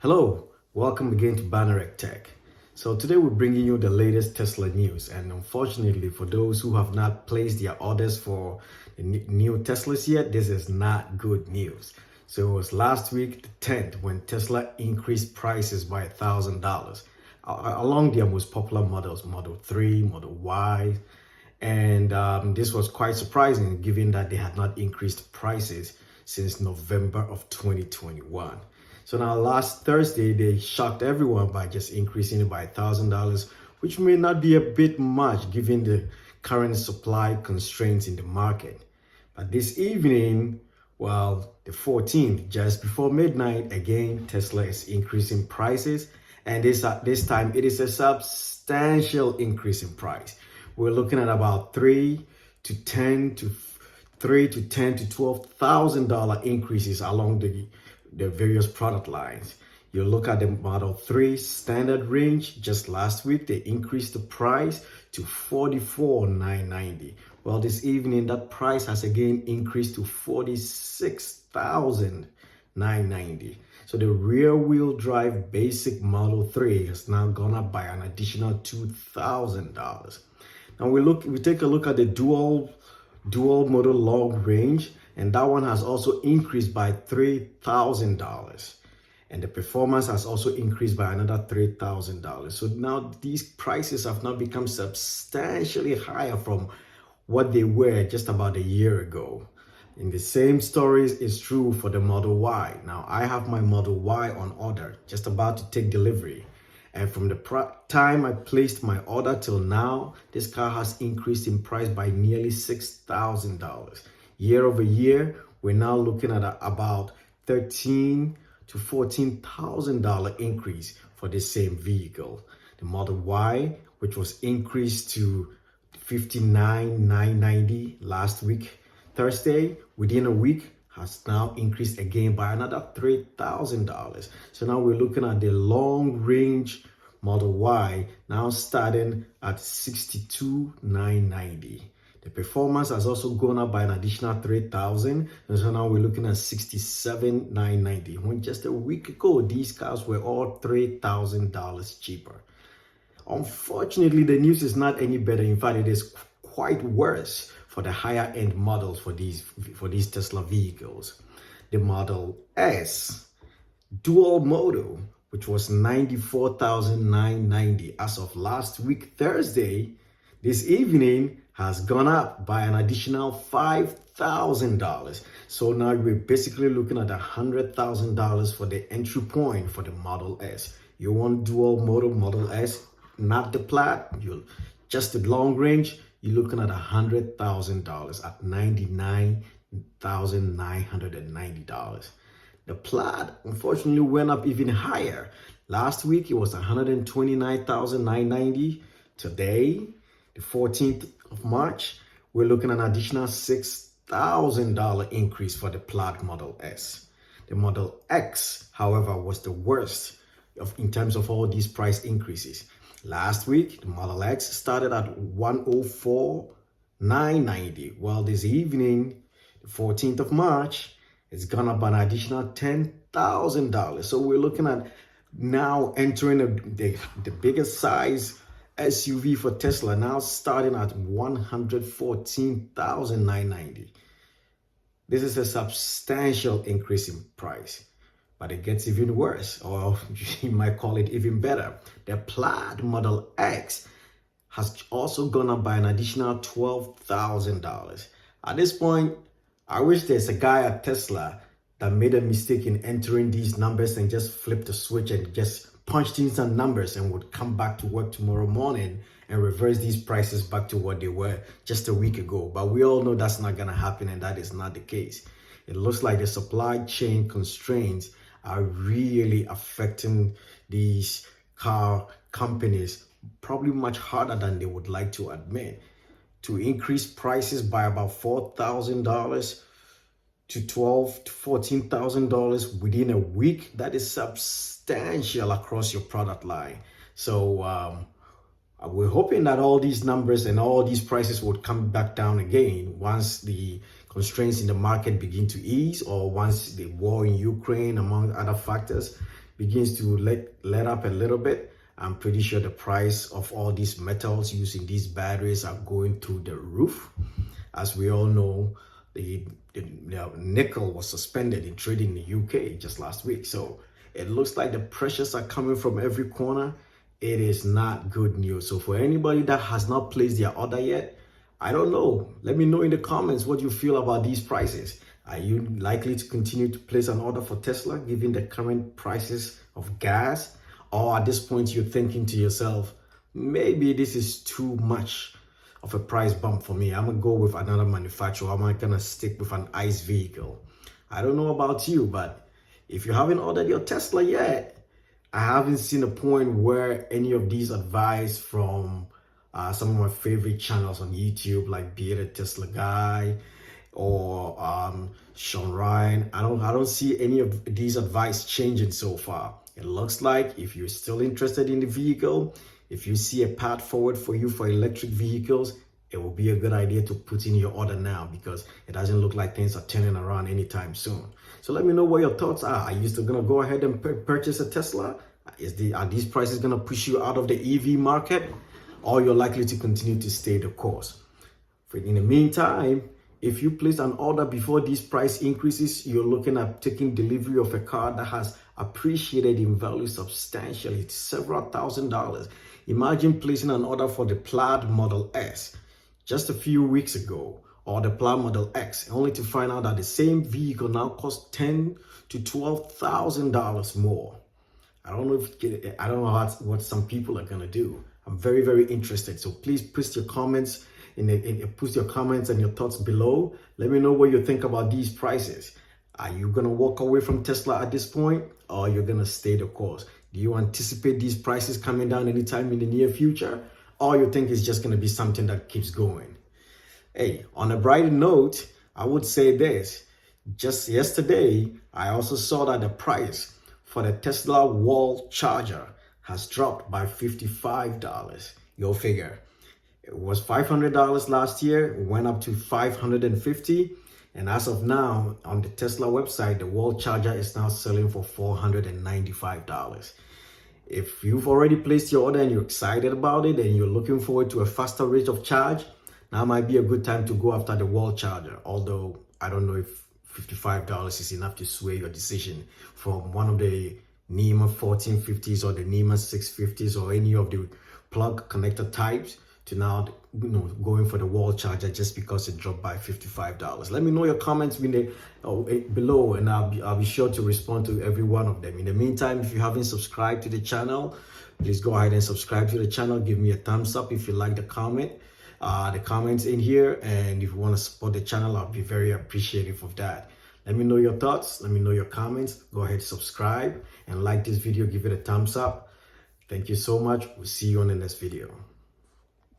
Hello, welcome again to Banner Tech. So today we're bringing you the latest Tesla news, and unfortunately for those who have not placed their orders for the new Teslas yet, this is not good news. So it was last week, the 10th, when Tesla increased prices by $1,000 along their most popular models, Model 3, Model Y, and this was quite surprising given that they had not increased prices since November of 2021. So now last Thursday, they shocked everyone by just increasing it by $1,000, which may not be a bit much given the current supply constraints in the market. But this evening, well, the 14th, just before midnight, again, Tesla is increasing prices. And this time, it is a substantial increase in price. We're looking at about $3 to $10 to $12,000 increases along the various product lines. You look at the Model 3 standard range. Just last week, they increased the price to $44,990. Well, this evening, that price has again increased to $46,990. So the rear-wheel drive basic Model 3 has now gone up by an additional $2,000. Now we take a look at the dual model long range, and that one has also increased by $3,000. And the performance has also increased by another $3,000. So now these prices have now become substantially higher from what they were just about a year ago. And the same story is true for the Model Y. Now I have my Model Y on order, just about to take delivery. And from the time I placed my order till now, this car has increased in price by nearly $6,000. Year over year, we're now looking at about $13,000 to $14,000 increase for the same vehicle. The Model Y, which was increased to $59,990 last week, Thursday, within a week, has now increased again by another $3,000. So now we're looking at the long range Model Y now starting at $62,990. The performance has also gone up by an additional $3,000. And so now we're looking at $67,990. When just a week ago, these cars were all $3,000 cheaper. Unfortunately, the news is not any better. In fact, it is quite worse for the higher end models for these Tesla vehicles. The Model S dual model, which was $94,990 as of last week Thursday, this evening has gone up by an additional $5,000. So now we're basically looking at $100,000 for the entry point for the Model S. You want dual Model S, not the Plaid, just the long range, you're looking at $100,000 at $99,990. The Plaid unfortunately went up even higher. Last week it was $129,990. Today, the 14th of March, we're looking at an additional $6,000 increase for the Plaid Model S. The Model X, however, was the worst in terms of all these price increases. Last week, the Model X started at $104,990. Well, this evening, the 14th of March, it's gone up an additional $10,000. So we're looking at now entering the biggest size SUV for Tesla, now starting at $114,990. This is a substantial increase in price. But it gets even worse, or you might call it even better. The Plaid Model X has also gone up by an additional $12,000. At this point, I wish there's a guy at Tesla that made a mistake in entering these numbers and just flipped the switch and just punched in some numbers and would come back to work tomorrow morning and reverse these prices back to what they were just a week ago. But we all know that's not going to happen, and that is not the case. It looks like the supply chain constraints are really affecting these car companies probably much harder than they would like to admit. To increase prices by about $4,000 to $12,000 to $14,000 within a week, that is substantial across your product line. So we're hoping that all these numbers and all these prices would come back down again once the constraints in the market begin to ease, or once the war in Ukraine, among other factors, begins to let up a little bit, I'm pretty sure the price of all these metals using these batteries are going through the roof. As we all know, the nickel was suspended in trading in the UK just last week. So it looks like the pressures are coming from every corner. It is not good news. So for anybody that has not placed their order yet, I don't know. Let me know in the comments what you feel about these prices. Are you likely to continue to place an order for Tesla given the current prices of gas? Or at this point, you're thinking to yourself, maybe this is too much of a price bump for me. I'm going to go with another manufacturer. I'm going to stick with an ICE vehicle. I don't know about you, but if you haven't ordered your Tesla yet, I haven't seen a point where any of these advice from some of my favorite channels on YouTube, like Be It a Tesla Guy or Sean Ryan. I don't see any of these advice changing so far. It looks like if you're still interested in the vehicle, if you see a path forward for you for electric vehicles, it will be a good idea to put in your order now because it doesn't look like things are turning around anytime soon. So let me know what your thoughts are. Are you still going to go ahead and purchase a Tesla? Are these prices going to push you out of the EV market? Or you're likely to continue to stay the course? In the meantime, if you place an order before these price increases, you're looking at taking delivery of a car that has appreciated in value substantially, several $1,000s. Imagine placing an order for the Plaid Model S just a few weeks ago, or the Plaid Model X, only to find out that the same vehicle now costs $10,000 to $12,000 more. I don't know what some people are gonna do. I'm very, very interested. So please put your comments put your comments and your thoughts below. Let me know what you think about these prices. Are you gonna walk away from Tesla at this point, or you're gonna stay the course? Do you anticipate these prices coming down anytime in the near future, or you think it's just gonna be something that keeps going? Hey, on a brighter note, I would say this. Just yesterday, I also saw that the price for the Tesla wall charger has dropped by $55. Go figure. It was $500 last year, it went up to $550. And as of now, on the Tesla website, the wall charger is now selling for $495. If you've already placed your order and you're excited about it and you're looking forward to a faster rate of charge, now might be a good time to go after the wall charger. Although I don't know if $55 is enough to sway your decision from one of the NEMA 1450s or the NEMA 650s or any of the plug connector types to now going for the wall charger just because it dropped by $55. Let me know your comments below, and I'll be sure to respond to every one of them. In the meantime, if you haven't subscribed to the channel, please go ahead and subscribe to the channel. Give me a thumbs up if you like the comments in here, and if you want to support the channel, I'll be very appreciative of that. Let me know your thoughts. Let me know your comments. Go ahead, subscribe and like this video. Give it a thumbs up. Thank you so much. We'll see you on the next video.